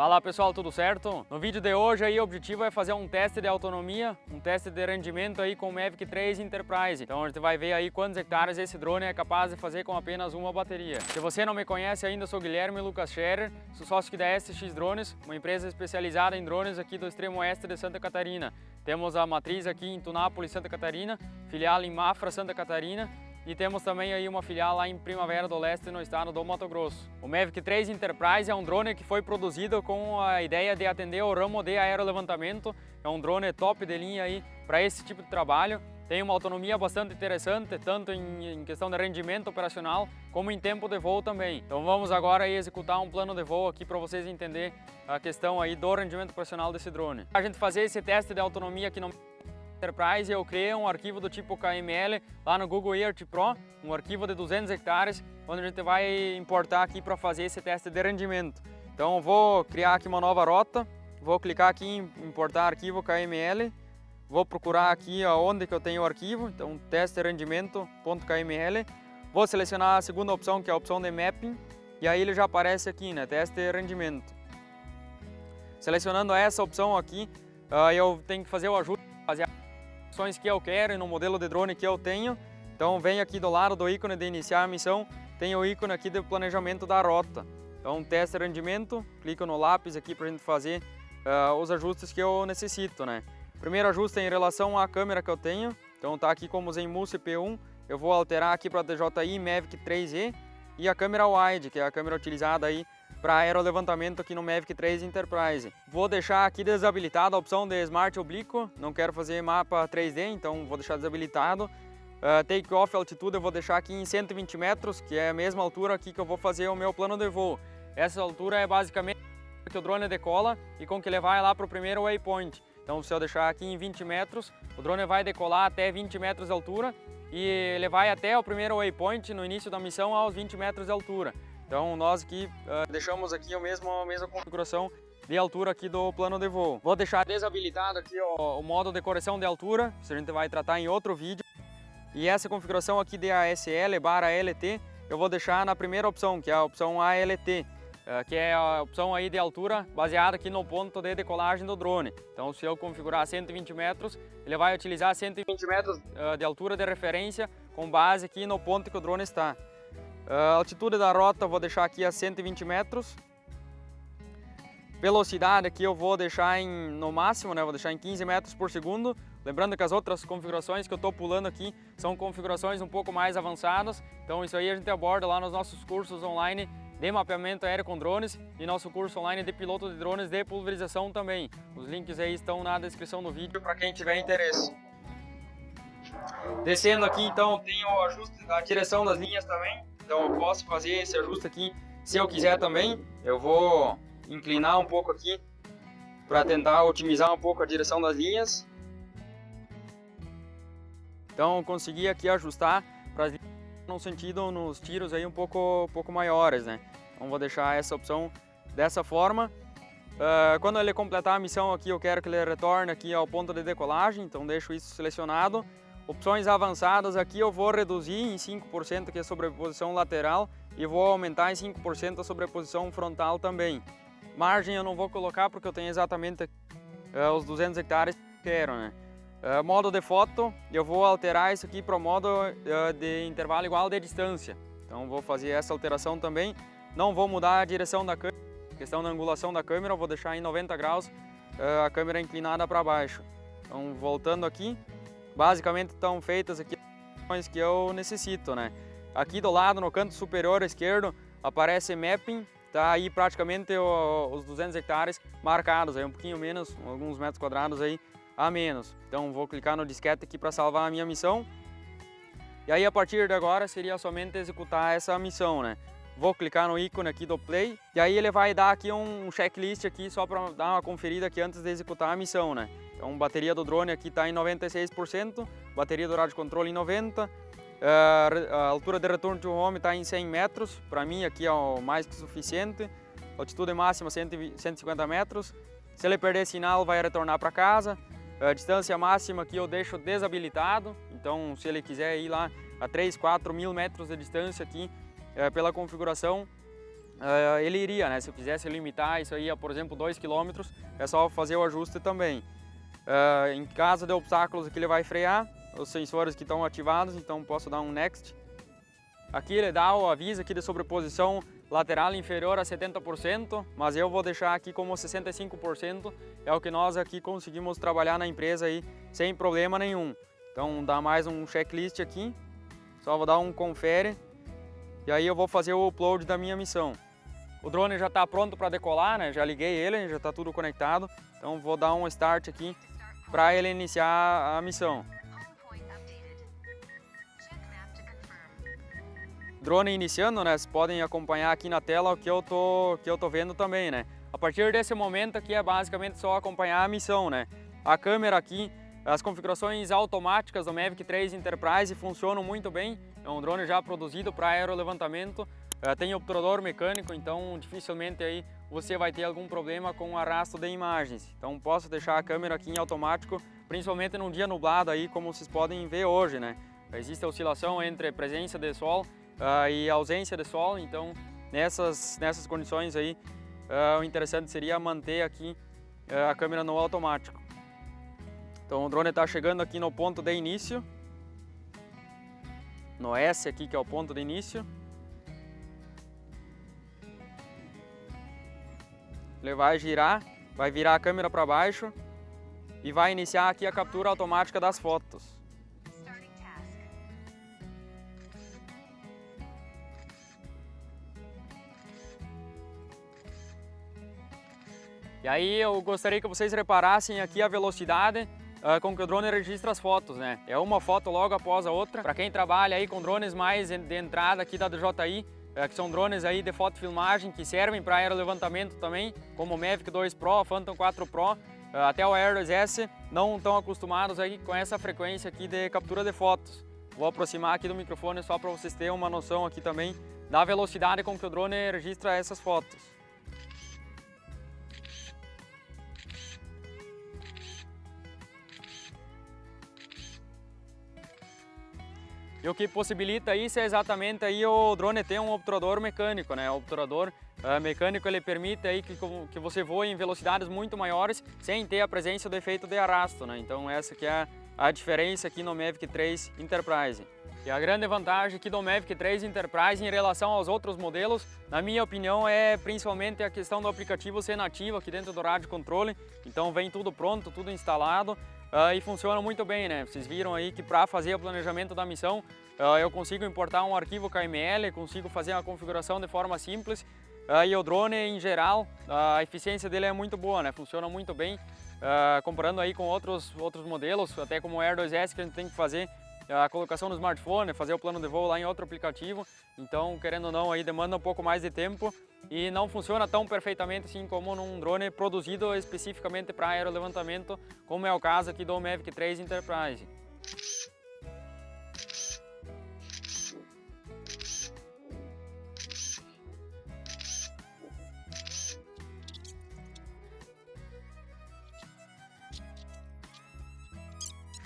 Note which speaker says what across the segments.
Speaker 1: Fala pessoal, tudo certo? No vídeo de hoje aí o objetivo é fazer um teste de autonomia, um teste de rendimento aí com o Mavic 3 Enterprise. Então a gente vai ver aí quantos hectares esse drone é capaz de fazer com apenas uma bateria. Se você não me conhece ainda, eu sou Guilherme Lucas Scherer, sou sócio aqui da SX Drones, uma empresa especializada em drones aqui do extremo oeste de Santa Catarina. Temos a matriz aqui em Tunápolis, Santa Catarina, filial em Mafra, Santa Catarina, e temos também aí uma filial lá em Primavera do Leste, no estado do Mato Grosso. O Mavic 3 Enterprise é um drone que foi produzido com a ideia de atender ao ramo de aerolevantamento. É um drone top de linha aí para esse tipo de trabalho. Tem uma autonomia bastante interessante, tanto em questão de rendimento operacional, como em tempo de voo também. Então vamos agora aí executar um plano de voo aqui para vocês entenderem a questão aí do rendimento operacional desse drone. A gente fazer esse teste de autonomia aqui no Enterprise, eu criei um arquivo do tipo KML lá no Google Earth Pro, um arquivo de 200 hectares, onde a gente vai importar aqui para fazer esse teste de rendimento. Então eu vou criar aqui uma nova rota, vou clicar aqui em importar arquivo KML, vou procurar aqui onde que eu tenho o arquivo, então teste rendimento.kml, vou selecionar a segunda opção, que é a opção de mapping, e aí ele já aparece aqui, né, teste de rendimento. Selecionando essa opção aqui, eu tenho que fazer o ajuste, fazer opções que eu quero e no modelo de drone que eu tenho. Então venho aqui do lado do ícone de iniciar a missão, tem o ícone aqui de planejamento da rota. Então teste rendimento, clico no lápis aqui para a gente fazer os ajustes que eu necessito, né? Primeiro ajuste é em relação à câmera que eu tenho, então tá aqui como Zenmul CP1, eu vou alterar aqui para DJI Mavic 3E e a câmera wide, que é a câmera utilizada aí para aerolevantamento aqui no Mavic 3 Enterprise. Vou deixar aqui desabilitada a opção de Smart Oblíquo, não quero fazer mapa 3D, então vou deixar desabilitado. Take Off Altitude eu vou deixar aqui em 120 metros, que é a mesma altura aqui que eu vou fazer o meu plano de voo. Essa altura é basicamente que o drone decola e com que ele vai lá para o primeiro waypoint. Então se eu deixar aqui em 20 metros, o drone vai decolar até 20 metros de altura e ele vai até o primeiro waypoint no início da missão aos 20 metros de altura. Então nós aqui deixamos aqui a mesma configuração de altura aqui do plano de voo. Vou deixar desabilitado aqui o modo de correção de altura, isso a gente vai tratar em outro vídeo. E essa configuração aqui de ASL/LT eu vou deixar na primeira opção, que é a opção ALT, que é a opção aí de altura baseada aqui no ponto de decolagem do drone. Então se eu configurar 120 metros, ele vai utilizar 120 metros de altura de referência com base aqui no ponto que o drone está. A altitude da rota eu vou deixar aqui a 120 metros. Velocidade aqui eu vou deixar no máximo, né? Vou deixar em 15 metros por segundo. Lembrando que as outras configurações que eu estou pulando aqui são configurações um pouco mais avançadas. Então isso aí a gente aborda lá nos nossos cursos online de mapeamento aéreo com drones e nosso curso online de piloto de drones de pulverização também. Os links aí estão na descrição do vídeo para quem tiver interesse. Descendo aqui então tem o ajuste da direção das linhas também. Então eu posso fazer esse ajuste aqui se eu quiser também. Eu vou inclinar um pouco aqui para tentar otimizar um pouco a direção das linhas. Então consegui aqui ajustar para as linhas no sentido nos tiros aí um pouco maiores, né? Então vou deixar essa opção dessa forma. Quando ele completar a missão aqui, eu quero que ele retorne aqui ao ponto de decolagem, então deixo isso selecionado. Opções avançadas aqui eu vou reduzir em 5% que é a sobreposição lateral e vou aumentar em 5% a sobreposição frontal também. Margem eu não vou colocar porque eu tenho exatamente os 200 hectares que quero, né? Modo de foto, eu vou alterar isso aqui para o modo de intervalo igual de distância. Então vou fazer essa alteração também. Não vou mudar a direção da câmera, questão da angulação da câmera, eu vou deixar em 90 graus a câmera inclinada para baixo. Então voltando aqui. Basicamente estão feitas aqui as opções que eu necessito, né? Aqui do lado, no canto superior esquerdo, aparece Mapping, tá aí praticamente os 200 hectares marcados, aí um pouquinho menos, alguns metros quadrados aí a menos. Então vou clicar no disquete aqui para salvar a minha missão. E aí a partir de agora seria somente executar essa missão, né? Vou clicar no ícone aqui do Play e aí ele vai dar aqui um checklist aqui só para dar uma conferida aqui antes de executar a missão, né? Então, bateria do drone aqui está em 96%, bateria do rádio controle em 90%, a altura de retorno to home está em 100 metros, para mim aqui é o mais que suficiente, altitude máxima 150 metros, se ele perder sinal vai retornar para casa, a distância máxima aqui eu deixo desabilitado, então se ele quiser ir lá a 3, 4 mil metros de distância aqui pela configuração, ele iria, né? Se eu quisesse limitar isso aí a, por exemplo, 2 km, é só fazer o ajuste também. Em caso de obstáculos aqui ele vai frear, os sensores que estão ativados, então posso dar um Next. Aqui ele dá o aviso aqui de sobreposição lateral inferior a 70%, mas eu vou deixar aqui como 65%, é o que nós aqui conseguimos trabalhar na empresa aí sem problema nenhum. Então dá mais um checklist aqui, só vou dar um confere e aí eu vou fazer o upload da minha missão. O drone já está pronto para decolar, né? Já liguei ele, já está tudo conectado, então vou dar um start aqui para ele iniciar a missão. Drone iniciando, né? Vocês podem acompanhar aqui na tela o que eu tô vendo também, né? A partir desse momento aqui é basicamente só acompanhar a missão, né? A câmera aqui, as configurações automáticas do Mavic 3 Enterprise funcionam muito bem. É um drone já produzido para aerolevantamento, tem obturador mecânico, então dificilmente aí você vai ter algum problema com o arrasto de imagens. Então posso deixar a câmera aqui em automático, principalmente num dia nublado aí, como vocês podem ver hoje, né? Existe oscilação entre presença de sol e ausência de sol, então nessas condições aí o interessante seria manter aqui a câmera no automático. Então o drone está chegando aqui no ponto de início, no S aqui que é o ponto de início. Ele vai girar, vai virar a câmera para baixo e vai iniciar aqui a captura automática das fotos. E aí eu gostaria que vocês reparassem aqui a velocidade com que o drone registra as fotos, né? É uma foto logo após a outra. Para quem trabalha aí com drones mais de entrada aqui da DJI, que são drones aí de fotofilmagem que servem para aerolevantamento também, como o Mavic 2 Pro, Phantom 4 Pro, até o Air 2S, não estão acostumados aí com essa frequência aqui de captura de fotos. Vou aproximar aqui do microfone só para vocês terem uma noção aqui também da velocidade com que o drone registra essas fotos. E o que possibilita isso é exatamente aí o drone ter um obturador mecânico, né? O obturador mecânico ele permite aí que você voe em velocidades muito maiores sem ter a presença do efeito de arrasto, né? Então essa que é a diferença aqui no Mavic 3 Enterprise. E a grande vantagem aqui do Mavic 3 Enterprise em relação aos outros modelos, na minha opinião, é principalmente a questão do aplicativo ser nativo aqui dentro do rádio controle. Então vem tudo pronto, tudo instalado. E funciona muito bem, né? Vocês viram aí que para fazer o planejamento da missão eu consigo importar um arquivo KML, consigo fazer uma configuração de forma simples e o drone em geral, a eficiência dele é muito boa, né? Funciona muito bem, comparando aí com outros modelos, até como o Air 2S que a gente tem que fazer a colocação no smartphone, fazer o plano de voo lá em outro aplicativo, então querendo ou não aí demanda um pouco mais de tempo e não funciona tão perfeitamente assim como num drone produzido especificamente para aerolevantamento, como é o caso aqui do Mavic 3 Enterprise.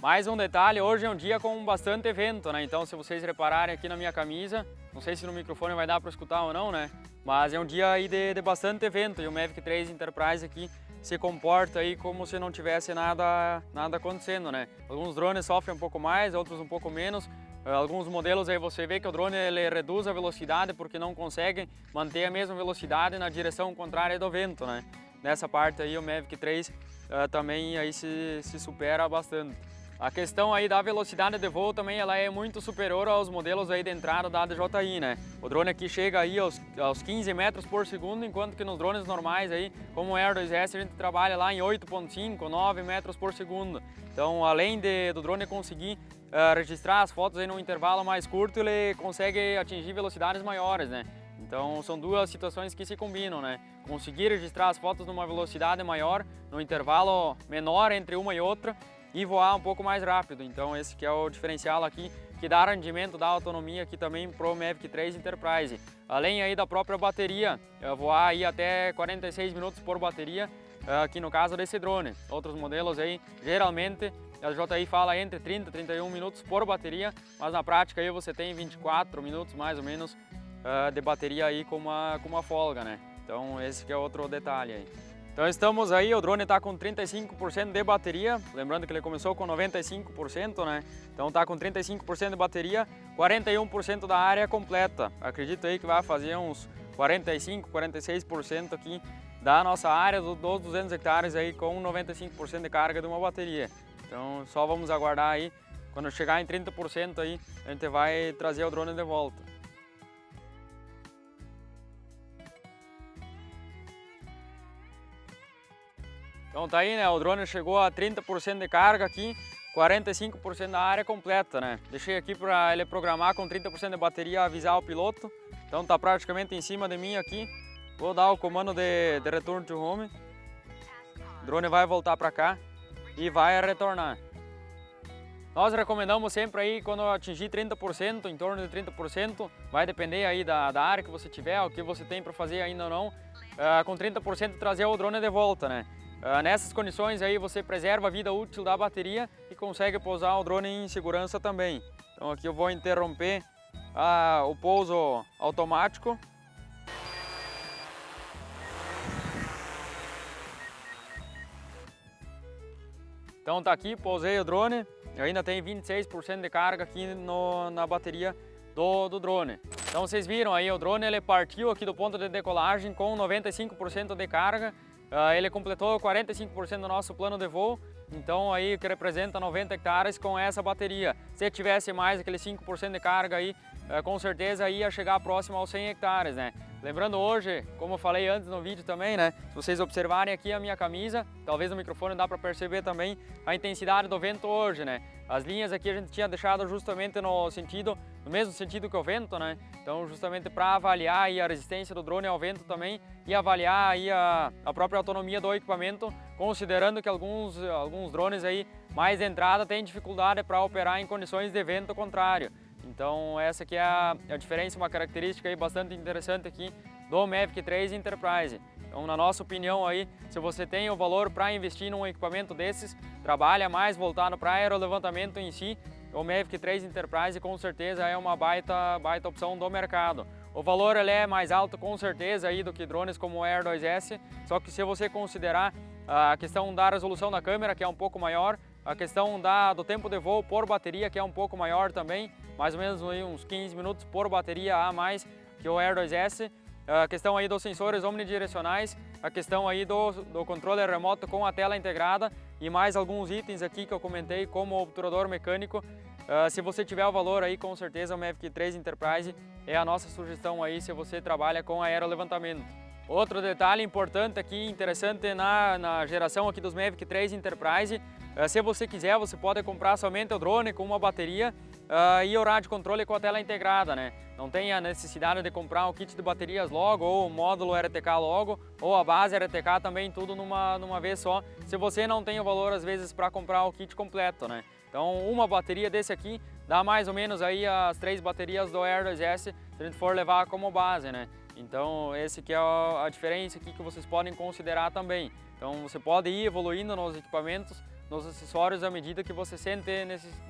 Speaker 1: Mais um detalhe, hoje é um dia com bastante evento, né? Então se vocês repararem aqui na minha camisa, não sei se no microfone vai dar para escutar ou não, né? Mas é um dia aí de bastante evento e o Mavic 3 Enterprise aqui se comporta aí como se não tivesse nada acontecendo, né? Alguns drones sofrem um pouco mais, outros um pouco menos. Alguns modelos aí você vê que o drone ele reduz a velocidade porque não consegue manter a mesma velocidade na direção contrária do vento, né? Nessa parte aí o Mavic 3 também aí se supera bastante. A questão aí da velocidade de voo também ela é muito superior aos modelos aí de entrada da DJI, né? O drone aqui chega aí aos 15 metros por segundo, enquanto que nos drones normais aí, como o Air 2S, a gente trabalha lá em 8.5, 9 metros por segundo. Então, além do drone conseguir registrar as fotos aí num intervalo mais curto, ele consegue atingir velocidades maiores, né? Então, são duas situações que se combinam, né? Conseguir registrar as fotos numa velocidade maior, num intervalo menor entre uma e outra, e voar um pouco mais rápido. Então esse que é o diferencial aqui, que dá rendimento, dá autonomia aqui também pro Mavic 3 Enterprise. Além aí da própria bateria, voar aí até 46 minutos por bateria, aqui no caso desse drone. Outros modelos aí, geralmente, a DJI fala entre 30 e 31 minutos por bateria, mas na prática aí você tem 24 minutos mais ou menos de bateria aí com uma folga, né? Então esse que é outro detalhe aí. Então estamos aí, o drone está com 35% de bateria, lembrando que ele começou com 95%, né? Então está com 35% de bateria, 41% da área completa. Acredito aí que vai fazer uns 45, 46% aqui da nossa área, dos 200 hectares aí com 95% de carga de uma bateria. Então só vamos aguardar aí, quando chegar em 30% aí, a gente vai trazer o drone de volta. Então tá aí, né, o drone chegou a 30% de carga aqui, 45% da área completa, né. Deixei aqui para ele programar com 30% de bateria, avisar o piloto. Então tá praticamente em cima de mim aqui. Vou dar o comando de return to home. O drone vai voltar para cá e vai retornar. Nós recomendamos sempre aí quando atingir 30%, em torno de 30%, vai depender aí da área que você tiver, o que você tem para fazer ainda ou não, com 30% trazer o drone de volta, né. Nessas condições aí você preserva a vida útil da bateria e consegue pousar o drone em segurança também. Então aqui eu vou interromper o pouso automático. Então tá aqui, pousei o drone, eu ainda tenho 26% de carga aqui na bateria do drone. Então vocês viram aí, o drone ele partiu aqui do ponto de decolagem com 95% de carga. Ele completou 45% do nosso plano de voo, então aí que representa 90 hectares com essa bateria. Se tivesse mais aquele 5% de carga aí, com certeza ia chegar próximo aos 100 hectares, né? Lembrando hoje, como eu falei antes no vídeo também, né? Se vocês observarem aqui a minha camisa, talvez no microfone dá para perceber também a intensidade do vento hoje, né? As linhas aqui a gente tinha deixado justamente no mesmo sentido que o vento, né? Então justamente para avaliar aí a resistência do drone ao vento também e avaliar aí a própria autonomia do equipamento, considerando que alguns drones aí mais de entrada têm dificuldade para operar em condições de vento contrário. Então essa aqui é a diferença, uma característica aí bastante interessante aqui do Mavic 3 Enterprise. Então na nossa opinião aí, se você tem o valor para investir num equipamento desses, trabalha mais voltado para aerolevantamento em si, o Mavic 3 Enterprise com certeza é uma baita opção do mercado. O valor ele é mais alto com certeza aí do que drones como o Air 2S, só que se você considerar a questão da resolução da câmera, que é um pouco maior, a questão do tempo de voo por bateria, que é um pouco maior também, mais ou menos uns 15 minutos por bateria a mais que o Air 2S, a questão aí dos sensores omnidirecionais, a questão aí do controle remoto com a tela integrada e mais alguns itens aqui que eu comentei, como o obturador mecânico. Se você tiver o valor aí, com certeza o Mavic 3 Enterprise é a nossa sugestão aí se você trabalha com aerolevantamento. Outro detalhe importante aqui, interessante na geração aqui dos Mavic 3 Enterprise, se você quiser, você pode comprar somente o drone com uma bateria e o rádio controle com a tela integrada, né? Não tem a necessidade de comprar um kit de baterias logo, ou o módulo RTK logo, ou a base RTK também, tudo numa vez só, se você não tem o valor às vezes para comprar o kit completo, né? Então uma bateria desse aqui dá mais ou menos aí as 3 baterias do Air 2S, se a gente for levar como base, né? Então esse que é a diferença aqui que vocês podem considerar também. Então você pode ir evoluindo nos equipamentos, nos acessórios à medida que você sente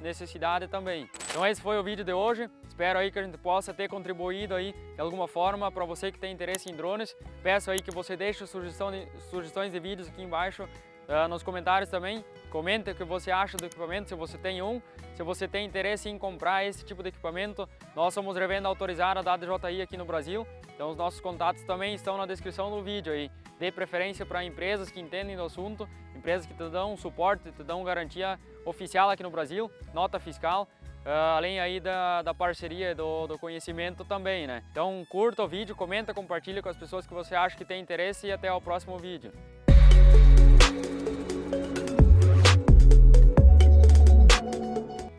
Speaker 1: necessidade também. Então esse foi o vídeo de hoje, espero aí que a gente possa ter contribuído aí de alguma forma para você que tem interesse em drones. Peço aí que você deixe sugestões de vídeos aqui embaixo nos comentários também. Comente o que você acha do equipamento, se você tem se você tem interesse em comprar esse tipo de equipamento. Nós somos revenda autorizada da DJI aqui no Brasil, então os nossos contatos também estão na descrição do vídeo aí. Dê preferência para empresas que entendem do assunto, empresas que te dão suporte, te dão garantia oficial aqui no Brasil, nota fiscal, além aí da parceria e do conhecimento também, né? Então curta o vídeo, comenta, compartilha com as pessoas que você acha que tem interesse e até o próximo vídeo.